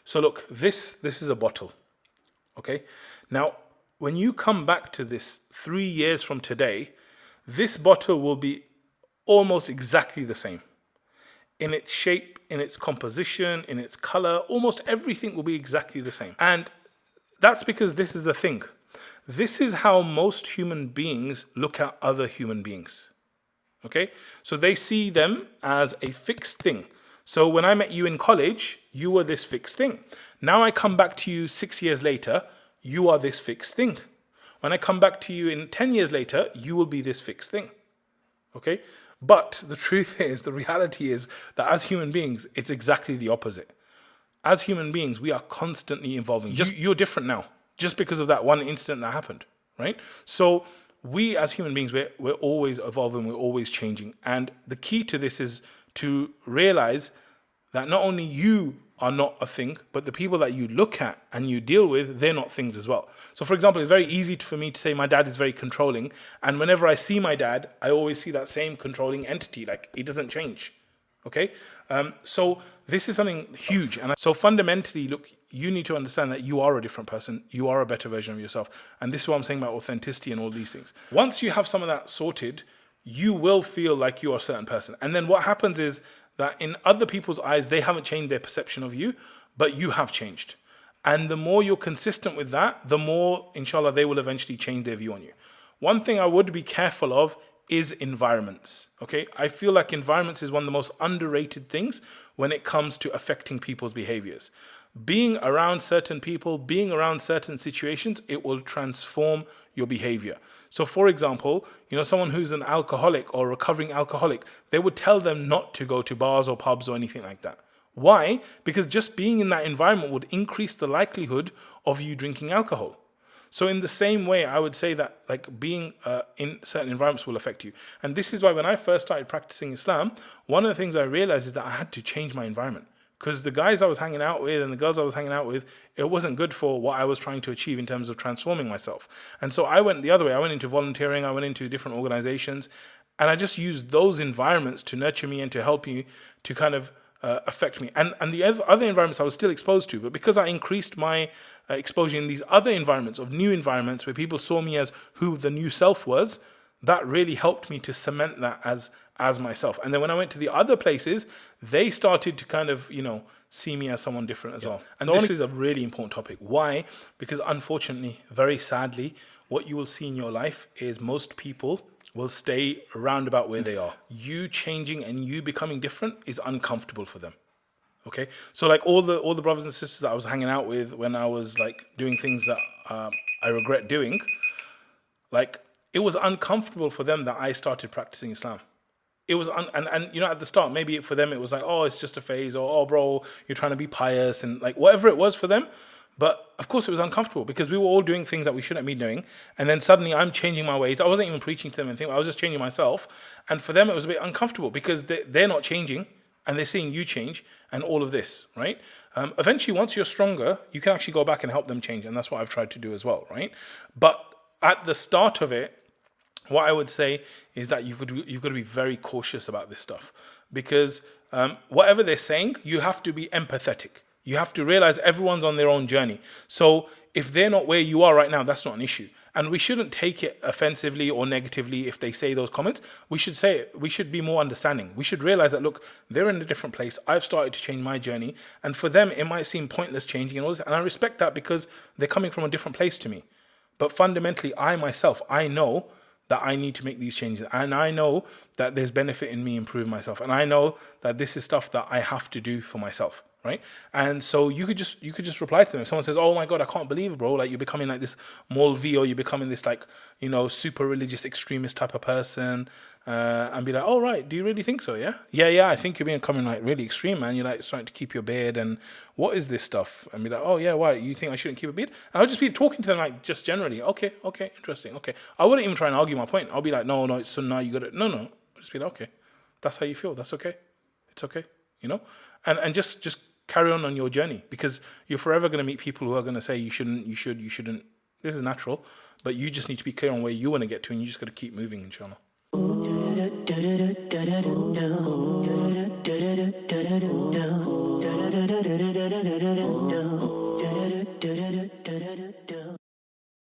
So look, this is a bottle. Okay. Now, when you come back to this 3 years from today, this bottle will be almost exactly the same. In its shape, in its composition, in its color, almost everything will be exactly the same. And that's because this is a thing. This is how most human beings look at other human beings. Okay? So they see them as a fixed thing. So when I met you in college, you were this fixed thing. Now I come back to you 6 years later, you are this fixed thing. When I come back to you in 10 years later, you will be this fixed thing. Okay? But the truth is, the reality is that as human beings, it's exactly the opposite. As human beings, we are constantly evolving. You're different now, just because of that one incident that happened, right? So we as human beings, we're always evolving, we're always changing. And the key to this is to realize that not only you are not a thing, but the people that you look at and you deal with, they're not things as well. So for example, it's very easy for me to say my dad is very controlling. And whenever I see my dad, I always see that same controlling entity, like he doesn't change. Okay? So this is something huge. And so fundamentally, look, you need to understand that you are a different person. You are a better version of yourself. And this is what I'm saying about authenticity and all these things. Once you have some of that sorted, you will feel like you are a certain person. And then what happens is that in other people's eyes, they haven't changed their perception of you, but you have changed. And the more you're consistent with that, the more, inshallah, they will eventually change their view on you. One thing I would be careful of is environments. Okay, I feel like environments is one of the most underrated things when it comes to affecting people's behaviors. Being around certain people, being around certain situations, it will transform your behavior. So for example, someone who's an alcoholic or recovering alcoholic, they would tell them not to go to bars or pubs or anything like that. Why? Because just being in that environment would increase the likelihood of you drinking alcohol. So in the same way, I would say that like being in certain environments will affect you. And this is why when I first started practicing Islam, one of the things I realized is that I had to change my environment. Because the guys I was hanging out with and the girls I was hanging out with, it wasn't good for what I was trying to achieve in terms of transforming myself. And so I went the other way. I went into volunteering. I went into different organizations. And I just used those environments to nurture me and to help you to kind of affect me. And the other environments I was still exposed to. But because I increased my exposure in these other environments, of new environments where people saw me as who the new self was, that really helped me to cement that as myself. And then when I went to the other places, they started to kind of, see me as someone different as well. And so this is a really important topic. Why? Because unfortunately, very sadly, what you will see in your life is most people will stay around about where they are. You changing and you becoming different is uncomfortable for them. Okay? So like all the brothers and sisters that I was hanging out with when I was like doing things that I regret doing, like it was uncomfortable for them that I started practicing Islam. It was, and at the start, maybe for them it was like, oh, it's just a phase, or oh, bro, you're trying to be pious, and like whatever it was for them. But of course it was uncomfortable because we were all doing things that we shouldn't be doing. And then suddenly I'm changing my ways. I wasn't even preaching to them anything. I was just changing myself. And for them, it was a bit uncomfortable because they're not changing and they're seeing you change and all of this, right? Eventually, once you're stronger, you can actually go back and help them change. And that's what I've tried to do as well, right? But at the start of it, what I would say is that you've got to be very cautious about this stuff because whatever they're saying, you have to be empathetic. You have to realize everyone's on their own journey. So if they're not where you are right now, that's not an issue. And we shouldn't take it offensively or negatively if they say those comments. We should say it. We should be more understanding. We should realize that, look, they're in a different place. I've started to change my journey. And for them, it might seem pointless changing and all this. And I respect that because they're coming from a different place to me. But fundamentally, I myself, I know that I need to make these changes. And I know that there's benefit in me improving myself. And I know that this is stuff that I have to do for myself, right? And so you could just reply to them. If someone says, oh my God, I can't believe it, bro. Like you're becoming like this Molvi, or you're becoming this like, super religious extremist type of person. And be like, oh, right, do you really think so, yeah? Yeah, I think you're becoming like really extreme, man. You're like starting to keep your beard and what is this stuff? And be like, oh yeah, why? You think I shouldn't keep a beard? And I'll just be talking to them like just generally, okay, interesting, okay. I wouldn't even try and argue my point. I'll be like, no, it's sunnah, you got it. No. I'll just be like, okay, that's how you feel, that's okay. It's okay, And just carry on your journey because you're forever going to meet people who are going to say you shouldn't. This is natural, but you just need to be clear on where you want to get to and you just got to keep moving, inshallah. do do do do do do do do do.